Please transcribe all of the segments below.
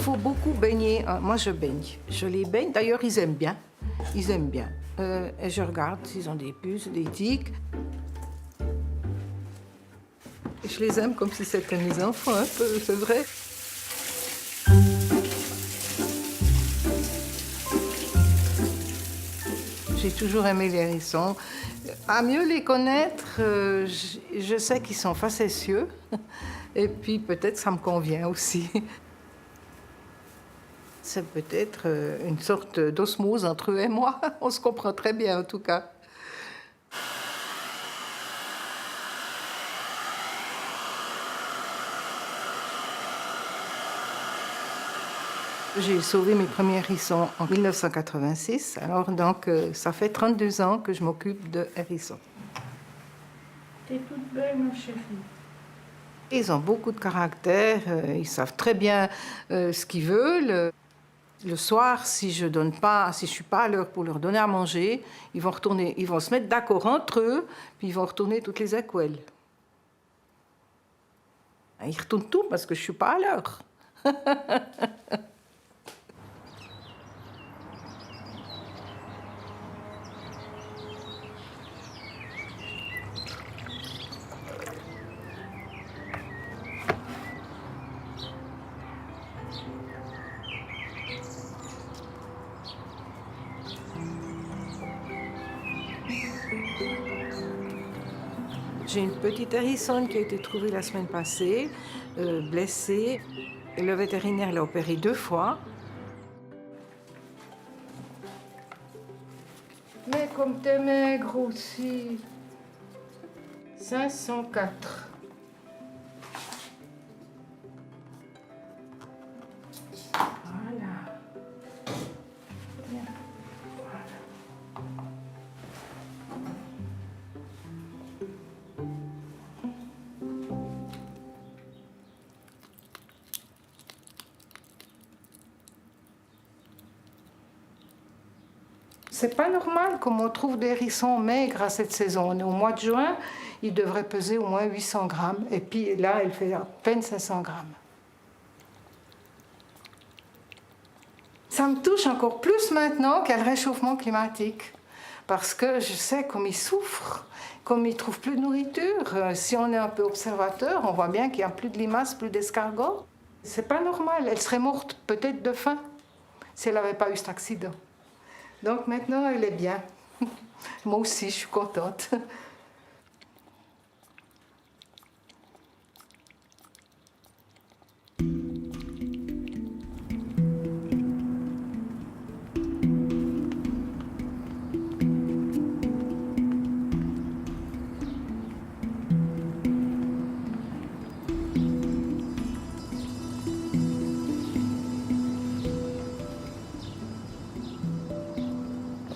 faut beaucoup baigner. Moi, je baigne. Je les baigne. D'ailleurs, ils aiment bien. Ils aiment bien. Et je regarde s'ils ont des puces, des tiques. Je les aime comme si c'était mes enfants, un peu, c'est vrai. J'ai toujours aimé les hérissons. À mieux les connaître, je sais qu'ils sont facétieux. Et puis peut-être ça me convient aussi. C'est peut-être une sorte d'osmose entre eux et moi. On se comprend très bien en tout cas. J'ai sauvé mes premiers hérissons en 1986. Alors donc ça fait 32 ans que je m'occupe de hérissons. T'es toute belle, ma chérie. Ils ont beaucoup de caractère, ils savent très bien ce qu'ils veulent. Le soir, si je suis pas à l'heure pour leur donner à manger, ils vont se mettre d'accord entre eux, puis ils vont retourner toutes les écoles. Ils retournent tout parce que je suis pas à l'heure. J'ai une petite hérissonne qui a été trouvée la semaine passée, blessée. Et le vétérinaire l'a opérée 2 fois. Mais comme t'es maigre aussi. 504. Voilà. Bien. C'est pas normal comme on trouve des hérissons maigres à cette saison. On est au mois de juin, il devrait peser au moins 800 grammes. Et puis là, elle fait à peine 500 grammes. Ça me touche encore plus maintenant qu'il y a le réchauffement climatique. Parce que je sais comme ils souffrent, comme ils ne trouvent plus de nourriture. Si on est un peu observateur, on voit bien qu'il n'y a plus de limaces, plus d'escargots. C'est pas normal. Elle serait morte peut-être de faim si elle n'avait pas eu cet accident. Donc maintenant, elle est bien. Moi aussi, je suis contente.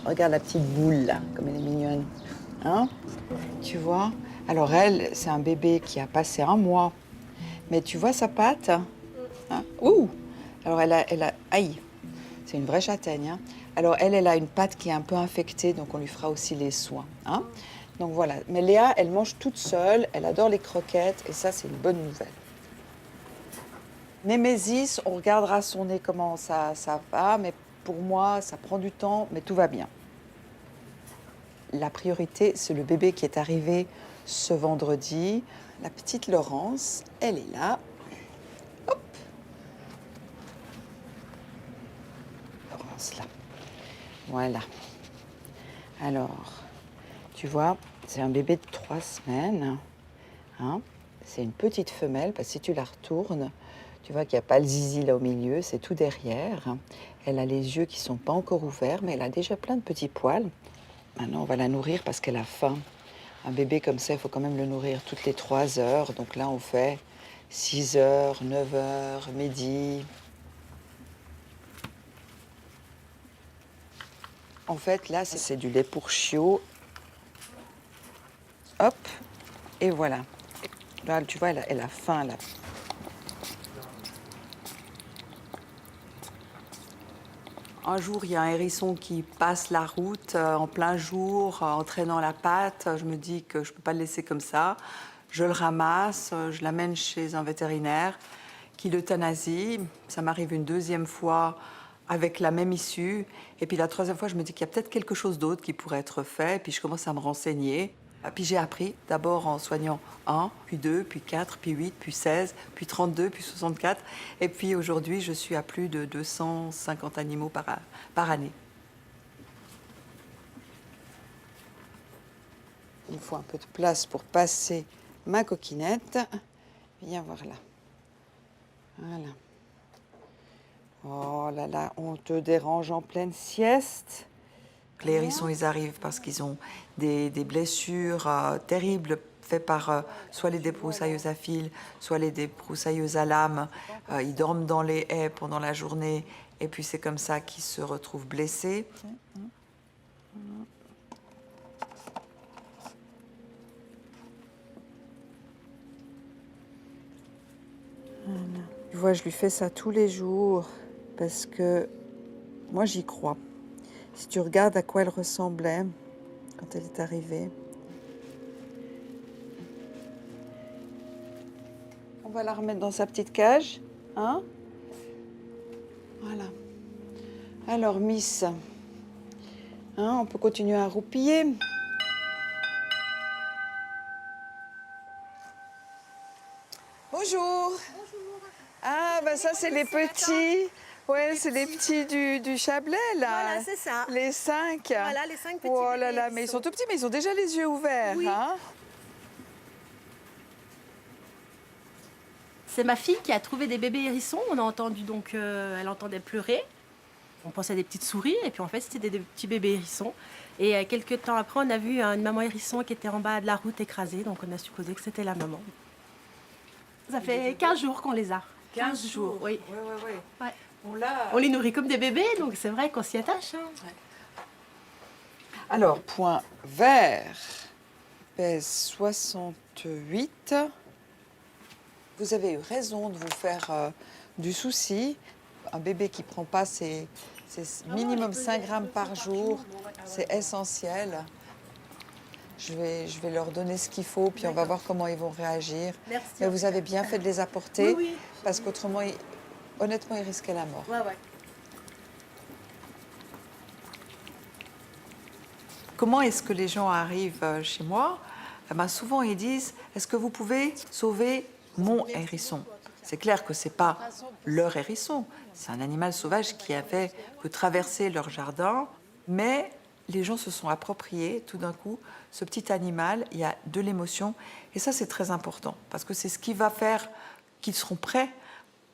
Regarde la petite boule, là, comme elle est mignonne. Hein? Tu vois? Alors elle, c'est un bébé qui a passé 1 mois. Mais tu vois sa patte? Hein? Ouh! Alors elle a... Aïe! C'est une vraie châtaigne. Hein? Alors elle a une patte qui est un peu infectée, donc on lui fera aussi les soins. Hein? Donc voilà. Mais Léa, elle mange toute seule, elle adore les croquettes, et ça, c'est une bonne nouvelle. Némésis, on regardera son nez, comment ça va, mais pour moi, ça prend du temps, mais tout va bien. La priorité, c'est le bébé qui est arrivé ce vendredi. La petite Laurence, elle est là. Hop. Laurence, là. Voilà. Alors, tu vois, c'est un bébé de 3 semaines. Hein? C'est une petite femelle, parce que si tu la retournes, tu vois qu'il n'y a pas le zizi là au milieu, c'est tout derrière. Elle a les yeux qui ne sont pas encore ouverts, mais elle a déjà plein de petits poils. Maintenant, on va la nourrir parce qu'elle a faim. Un bébé comme ça, il faut quand même le nourrir toutes les 3 heures. Donc là, on fait 6 heures, 9 heures, midi. En fait, là, c'est du lait pour chiot. Hop, et voilà. Là, tu vois, elle a faim, là. Un jour, il y a un hérisson qui passe la route en plein jour, en traînant la patte. Je me dis que je ne peux pas le laisser comme ça. Je le ramasse, je l'amène chez un vétérinaire. qui l'euthanasie. Ça m'arrive une deuxième fois avec la même issue. Et puis la troisième fois, je me dis qu'il y a peut-être quelque chose d'autre qui pourrait être fait. Et puis je commence à me renseigner. Et puis j'ai appris, d'abord en soignant 1, puis 2, puis 4, puis 8, puis 16, puis 32, puis 64. Et puis aujourd'hui, je suis à plus de 250 animaux par année. Il faut un peu de place pour passer ma coquinette. Viens voir là. Voilà. Oh là là, on te dérange en pleine sieste. Les hérissons, ils arrivent parce qu'ils ont des blessures terribles faites par soit les débroussailleuses à fil, soit les débroussailleuses à lame. Ils dorment dans les haies pendant la journée et puis c'est comme ça qu'ils se retrouvent blessés. Voilà. Tu vois, je lui fais ça tous les jours parce que moi, j'y crois. Si tu regardes à quoi elle ressemblait quand elle est arrivée. On va la remettre dans sa petite cage, hein? Voilà. Alors, Miss, hein, on peut continuer à roupiller. Bonjour. Ah, ben ça, c'est les petits. Ouais, c'est les petits du Chablais, là. Voilà, c'est ça. Les 5. Voilà, les 5 petits Oh là bébés là, mais ils sont tout petits, mais ils ont déjà les yeux ouverts. Oui. Hein? C'est ma fille qui a trouvé des bébés hérissons. On a entendu donc, elle entendait pleurer. On pensait à des petites souris, et puis en fait, c'était des petits bébés hérissons. Et quelques temps après, on a vu une maman hérisson qui était en bas de la route écrasée, donc on a supposé que c'était la maman. Ça fait 15 jours qu'on les a. 15 jours, oui. Ouais. On les nourrit comme des bébés, donc c'est vrai qu'on s'y attache. Hein. Ouais. Alors, point vert, pèse 68. Vous avez eu raison de vous faire du souci. Un bébé qui ne prend pas c'est minimum 5 grammes par jour. C'est essentiel. Je vais leur donner ce qu'il faut, puis on va voir comment ils vont réagir. Merci. Mais vous avez bien fait de les apporter, Oui. parce qu'autrement, honnêtement, ils risquaient la mort. Ouais. Comment est-ce que les gens arrivent chez moi? Eh ben, souvent, ils disent, est-ce que vous pouvez sauver mon hérisson? C'est clair que ce n'est pas leur hérisson. C'est un animal sauvage qui avait que traverser leur jardin. Mais les gens se sont appropriés tout d'un coup ce petit animal. Il y a de l'émotion. Et ça, c'est très important. Parce que c'est ce qui va faire qu'ils seront prêts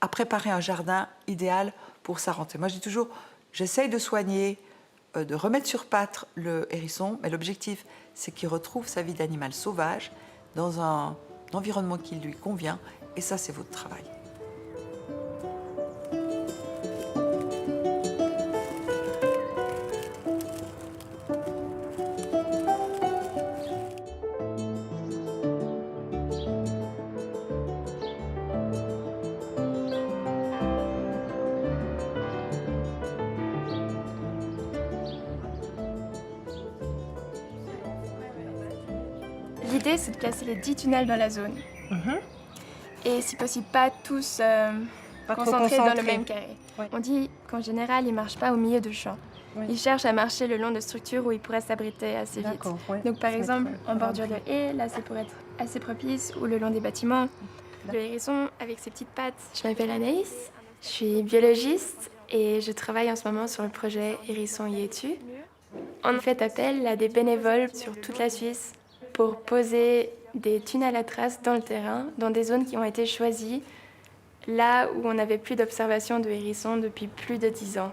à préparer un jardin idéal pour sa rentrée. Moi, je dis toujours, j'essaye de soigner, de remettre sur pattes le hérisson. Mais l'objectif, c'est qu'il retrouve sa vie d'animal sauvage dans un environnement qui lui convient. Et ça, c'est votre travail. L'idée, c'est de placer les 10 tunnels dans la zone. Et si possible, pas tous concentrés dans le même carré. Ouais. On dit qu'en général, ils ne marchent pas au milieu de champs. Oui. Ils cherchent à marcher le long de structures où ils pourraient s'abriter assez vite. Ouais. Donc par Se exemple, mettre, en bordure de haies, là, c'est pour être assez propice, ou le long des bâtiments. Le hérisson, avec ses petites pattes. Je m'appelle Anaïs, je suis biologiste et je travaille en ce moment sur le projet Hérisson Yetu. On fait appel à des bénévoles sur toute la Suisse pour poser des tunnels à traces dans le terrain, dans des zones qui ont été choisies, là où on n'avait plus d'observation de hérissons depuis plus de 10 ans.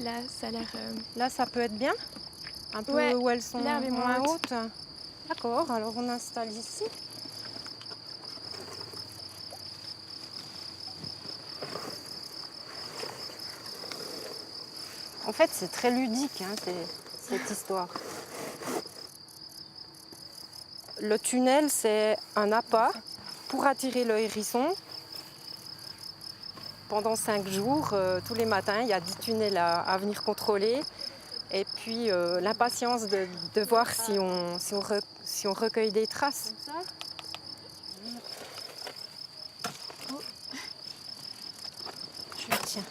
Là, ça a l'air... Là, ça peut être bien. Un peu Ouais, où elles sont l'herbe est moins haute. hautes. D'accord, alors on installe ici. En fait, c'est très ludique, hein, cette histoire. Le tunnel, c'est un appât pour attirer le hérisson, pendant 5 jours, tous les matins, il y a 10 tunnels à venir contrôler. Et puis l'impatience de voir si on recueille des traces. Je le tiens.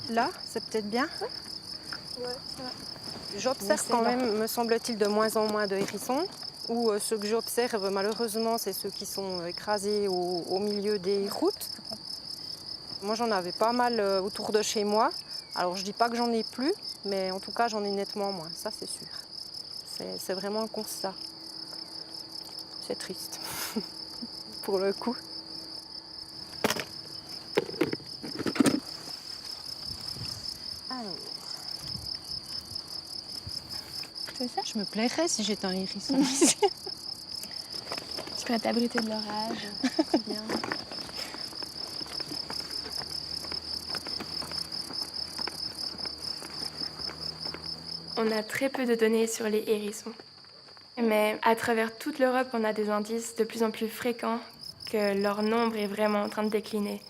Là, c'est peut-être bien. J'observe quand même, me semble-t-il, de moins en moins de hérissons. Ou ceux que j'observe, malheureusement, c'est ceux qui sont écrasés au milieu des routes. Moi, j'en avais pas mal autour de chez moi. Alors, je dis pas que j'en ai plus, mais en tout cas, j'en ai nettement moins, ça c'est sûr. C'est vraiment un constat. C'est triste, pour le coup. Alors. C'est ça? Je me plairais si j'étais un hérisson ici. Tu pourrais t'abriter de l'orage. C'est bien. On a très peu de données sur les hérissons. Mais à travers toute l'Europe, on a des indices de plus en plus fréquents que leur nombre est vraiment en train de décliner.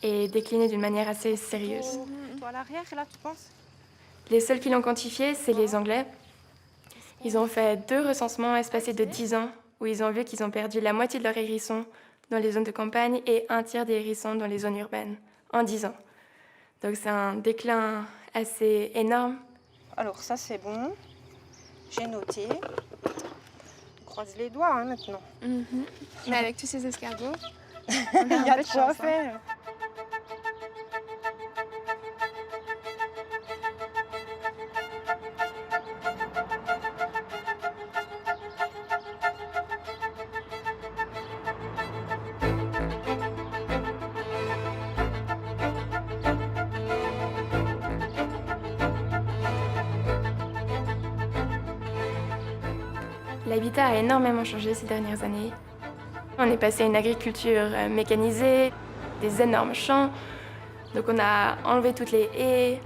Et décliner d'une manière assez sérieuse. Toi à l'arrière, là, tu penses? Les seuls qui l'ont quantifié, c'est les Anglais. Ils ont fait 2 recensements espacés de 10 ans, où ils ont vu qu'ils ont perdu la moitié de leurs hérissons dans les zones de campagne et un tiers des hérissons dans les zones urbaines, en 10 ans. Donc c'est un déclin assez énorme. Alors ça c'est bon, j'ai noté. On croise les doigts hein, maintenant. Mais avec tous ces escargots, Il y a de quoi chance, faire. L'habitat a énormément changé ces dernières années. On est passé à une agriculture mécanisée, des énormes champs. Donc on a enlevé toutes les haies.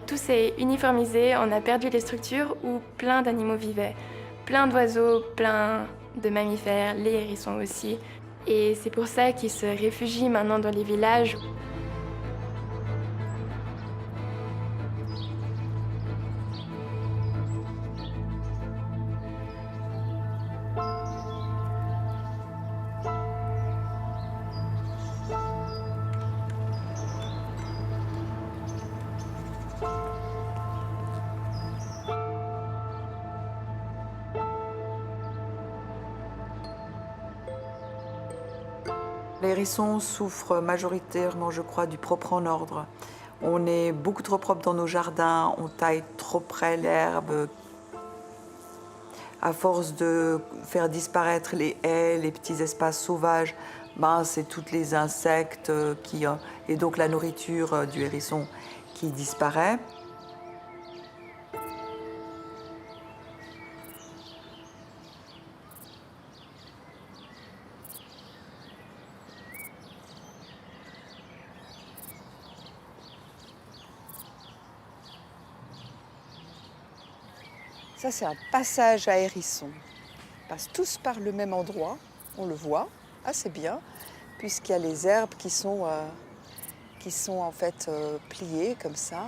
Tout s'est uniformisé, on a perdu les structures où plein d'animaux vivaient. Plein d'oiseaux, plein de mammifères, les hérissons aussi. Et c'est pour ça qu'ils se réfugient maintenant dans les villages. Les hérissons souffrent majoritairement, je crois, du propre en ordre. On est beaucoup trop propre dans nos jardins, on taille trop près l'herbe. À force de faire disparaître les haies, les petits espaces sauvages, c'est tous les insectes et donc la nourriture du hérisson qui disparaît. Ça, c'est un passage à hérissons. Ils passent tous par le même endroit, on le voit assez bien, puisqu'il y a les herbes qui sont en fait pliées comme ça.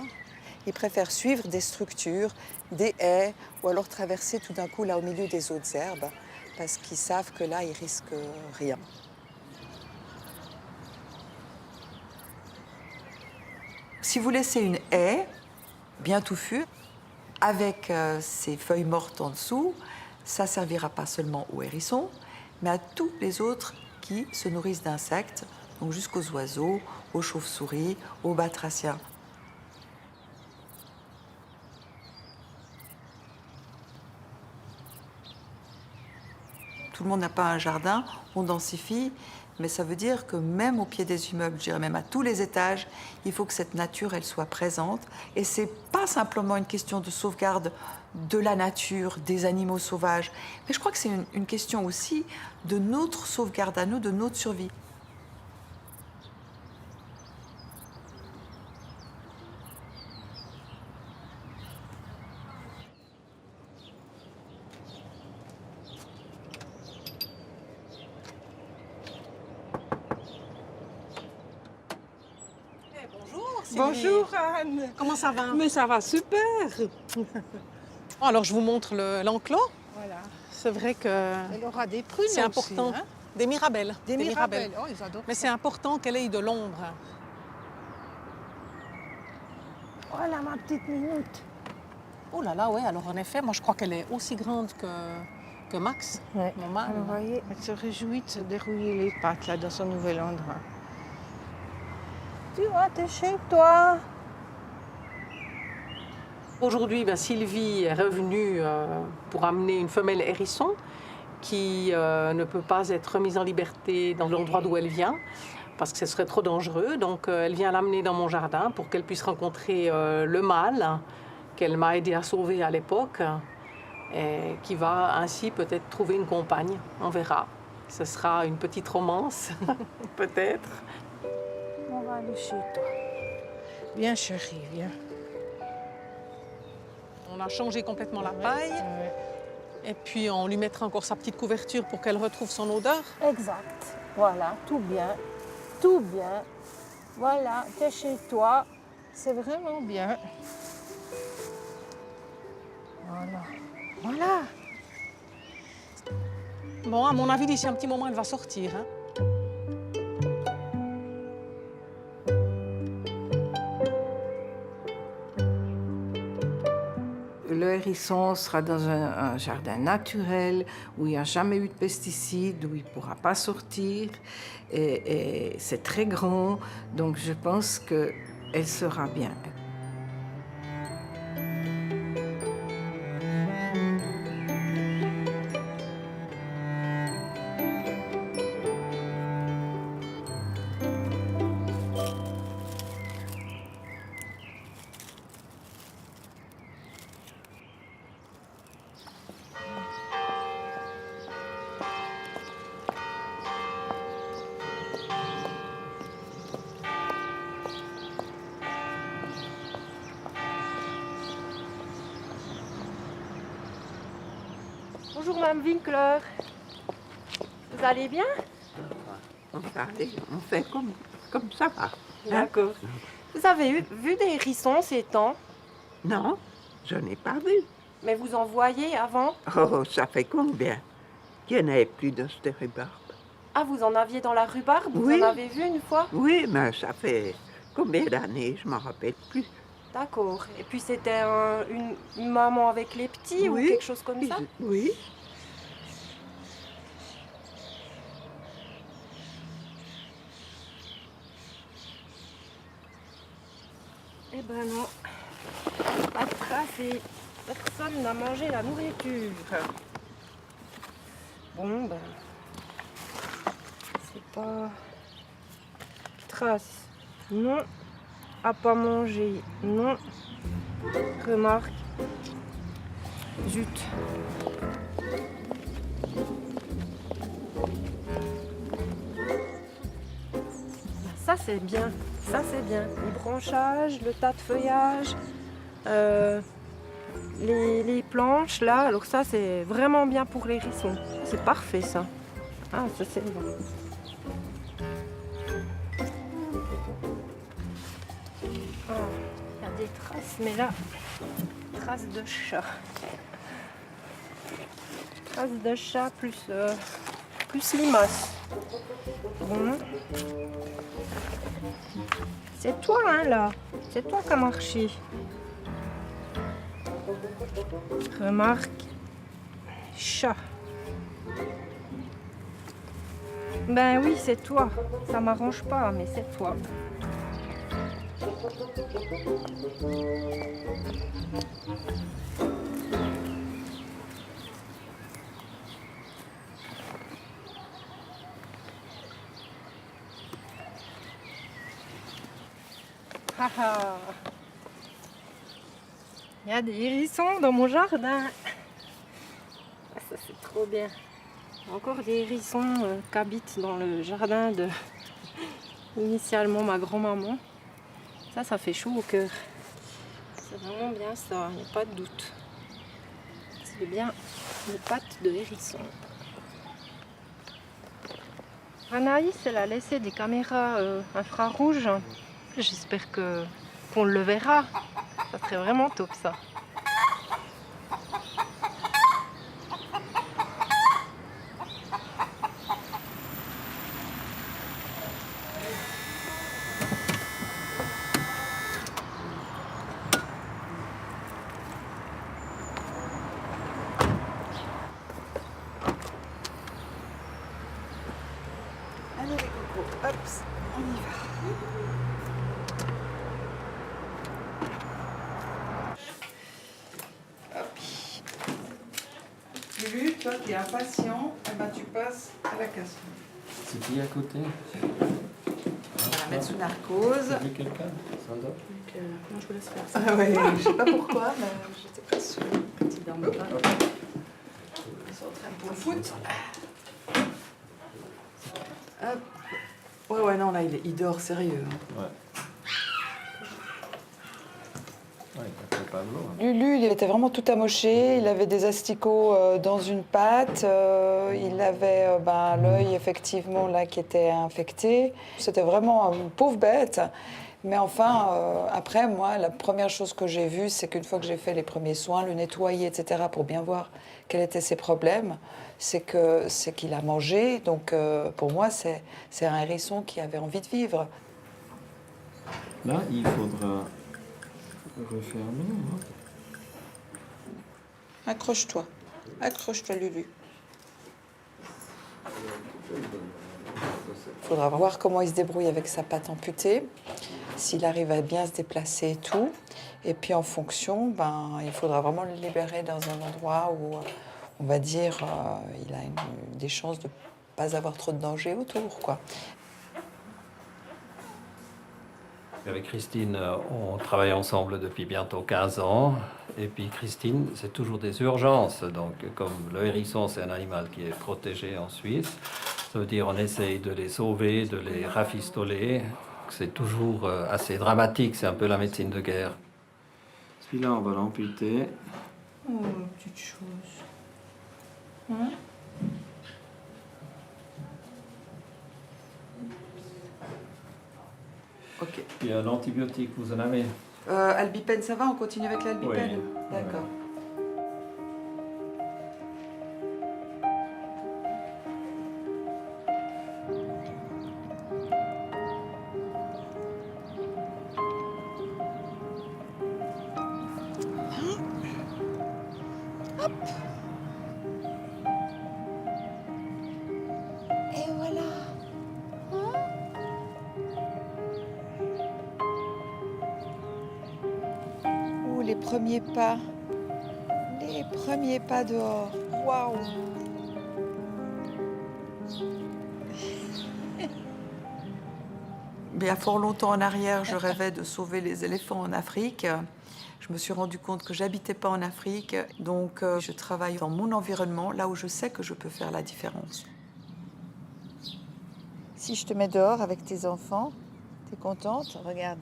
Ils préfèrent suivre des structures, des haies, ou alors traverser tout d'un coup là au milieu des autres herbes, parce qu'ils savent que là, ils risquent rien. Si vous laissez une haie bien touffue, avec ces feuilles mortes en dessous, ça servira pas seulement aux hérissons, mais à tous les autres qui se nourrissent d'insectes, donc jusqu'aux oiseaux, aux chauves-souris, aux batraciens. Tout le monde n'a pas un jardin, on densifie, mais ça veut dire que même au pied des immeubles, je dirais même à tous les étages, il faut que cette nature, elle soit présente. Et c'est pas simplement une question de sauvegarde de la nature, des animaux sauvages, mais je crois que c'est une question aussi de notre sauvegarde à nous, de notre survie. Sylvie. Bonjour Anne. Comment ça va? Mais ça va super. Alors je vous montre l'enclos. Voilà. C'est vrai que Elle aura des prunes c'est aussi, important. hein. Des mirabelles. Des mirabelles. Oh, ils adorent Mais ça. c'est important qu'elle ait de l'ombre. Voilà ma petite minute. Oh là là, ouais, alors en effet, moi je crois qu'elle est aussi grande que Max, Ouais. mon mâle. Vous voyez, elle se réjouit de se dérouiller les pattes là dans son nouvel endroit. Tu vois, t'es chez toi. Aujourd'hui, Sylvie est revenue pour amener une femelle hérisson qui ne peut pas être remise en liberté dans l'endroit d'où elle vient parce que ce serait trop dangereux. Donc elle vient l'amener dans mon jardin pour qu'elle puisse rencontrer le mâle qu'elle m'a aidé à sauver à l'époque et qui va ainsi peut-être trouver une compagne. On verra. Ce sera une petite romance, peut-être. On va aller chez toi. Viens chérie, viens. On a changé complètement la paille Ouais. et puis on lui mettra encore sa petite couverture pour qu'elle retrouve son odeur. Exact. Voilà, tout bien. Tout bien. Voilà, t'es chez toi. C'est vraiment bien. Voilà. Voilà. Bon, à mon avis, d'ici un petit moment, elle va sortir. Hein. Le hérisson sera dans un jardin naturel où il n'y a jamais eu de pesticides, où il ne pourra pas sortir. Et c'est très grand, donc je pense qu'elle sera bien. Bonjour Mme Winkler. Vous allez bien? On fait comme ça va. D'accord. Vous avez vu des hérissons ces temps? Non, je n'ai pas vu. Mais vous en voyez avant? Oh, ça fait combien qu'il n'y en avait plus dans cette rhubarbe? Ah, vous en aviez dans la rhubarbe? Vous Oui. en avez vu une fois? Oui, mais ça fait combien d'années? Je ne m'en rappelle plus. D'accord. Et puis c'était une maman avec les petits ou Oui. quelque chose comme ça? Oui. Eh ben non. Pas de trace et personne n'a mangé la nourriture. Bon, ben. C'est pas. Trace. Non. À pas manger. Non. Remarque. Zut. Ça c'est bien. Ça c'est bien. Les branchages, le tas de feuillage, les planches là. Alors ça c'est vraiment bien pour les hérissons. C'est parfait ça. Ah ça c'est bon. Oh, il y a des traces, mais là, traces de chat. Traces de chat plus limace. Bon. C'est toi, hein, là. C'est toi qui as marché. Remarque. Chat. Ben oui, c'est toi. Ça m'arrange pas, mais c'est toi. Ah ah. Il y a des hérissons dans mon jardin. Ah, ça c'est trop bien. Encore des hérissons qui habitent dans le jardin de initialement ma grand-maman. Ça fait chaud au cœur. C'est vraiment bien ça, il n'y a pas de doute. C'est bien les pattes de hérisson. Anaïs, elle a laissé des caméras infrarouges. J'espère que qu'on le verra. Ça serait vraiment top, ça. Allez les cocos, hop, on y va. Hop. Lulu, toi qui es impatient, eh ben, tu passes à la casserole. C'est qui à côté? On va la mettre sous narcose. T'as vu quelqu'un? Sandra? Non, je vous laisse faire ça. Ah ouais, je sais pas pourquoi, mais j'étais pas sûre. Petit dorme pas. Ils sont en train de foot. Hop. Ouais, non, là, il dort sérieux. Ouais. Ouais, il fait pas de l'eau. Hein. Lulu, il était vraiment tout amoché. Il avait des asticots dans une patte. Il avait l'œil, effectivement, là, qui était infecté. C'était vraiment une pauvre bête. Mais enfin, après, moi, la première chose que j'ai vue, c'est qu'une fois que j'ai fait les premiers soins, le nettoyer, etc., pour bien voir quels étaient ses problèmes, c'est qu'il a mangé. Donc, pour moi, c'est un hérisson qui avait envie de vivre. Là, il faudra refermer. Hein. Accroche-toi. Accroche-toi, Lulu. Il faudra voir comment il se débrouille avec sa patte amputée, s'il arrive à bien se déplacer et tout. Et puis en fonction, il faudra vraiment le libérer dans un endroit où, on va dire, il a des chances de ne pas avoir trop de danger autour, quoi. Avec Christine, on travaille ensemble depuis bientôt 15 ans. Et puis Christine, c'est toujours des urgences. Donc comme le hérisson, c'est un animal qui est protégé en Suisse, ça veut dire on essaye de les sauver, de les rafistoler. C'est toujours assez dramatique, c'est un peu la médecine de guerre. Celui-là, on va l'amputer. Oh, petite chose. Hein? Ok. Puis l'antibiotique, vous en avez? Albipène, ça va? On continue avec l'albipène? Oui. D'accord. Hop. Et voilà. Oh, les premiers pas. Les premiers pas dehors. Waouh. Mais il y a fort longtemps en arrière, je rêvais de sauver les éléphants en Afrique. Je me suis rendu compte que j'habitais pas en Afrique, donc je travaille dans mon environnement, là où je sais que je peux faire la différence. Si je te mets dehors avec tes enfants, t'es contente? Regarde,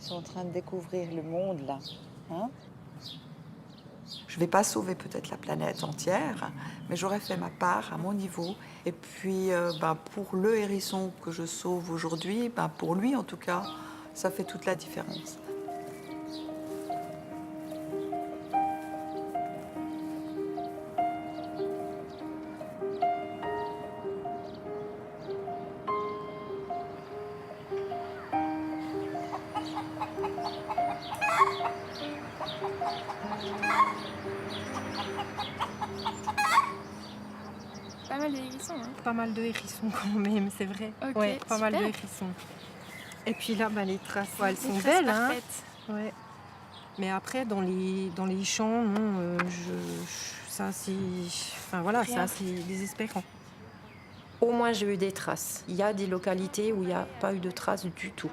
ils sont en train de découvrir le monde là. Hein? Je vais pas sauver peut-être la planète entière, mais j'aurais fait ma part à mon niveau. Et puis, pour le hérisson que je sauve aujourd'hui, pour lui en tout cas, ça fait toute la différence. Pas mal de hérissons, hein. Pas mal de hérissons quand même, c'est vrai. Ok, Ouais, pas mal de super. hérissons. Et puis là, les traces, elles sont Les traces belles, hein. parfaites. Ouais. Mais après, dans les champs, non, c'est assez... Enfin voilà, c'est Rien. assez désespérant. Au moins, j'ai eu des traces. Il y a des localités où il n'y a pas eu de traces du tout.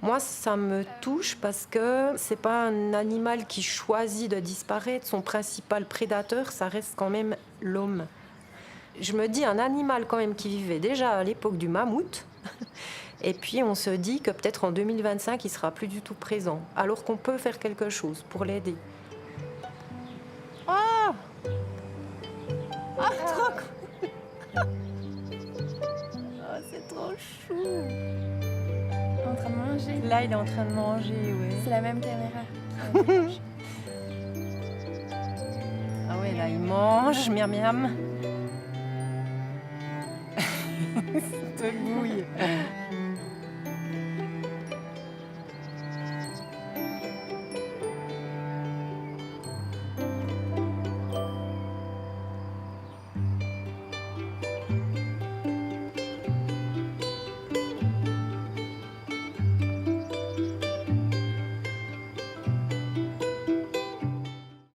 Moi, ça me touche parce que c'est pas un animal qui choisit de disparaître. Son principal prédateur, ça reste quand même l'homme. Je me dis, un animal quand même qui vivait déjà à l'époque du mammouth, et puis on se dit que peut-être en 2025, il sera plus du tout présent, alors qu'on peut faire quelque chose pour l'aider. Ah, trop Oh, c'est trop chou. Entre train de manger. Là, il est en train de manger, oui. C'est la même caméra. Ah ouais, là, il mange, miam miam. Cette bouille.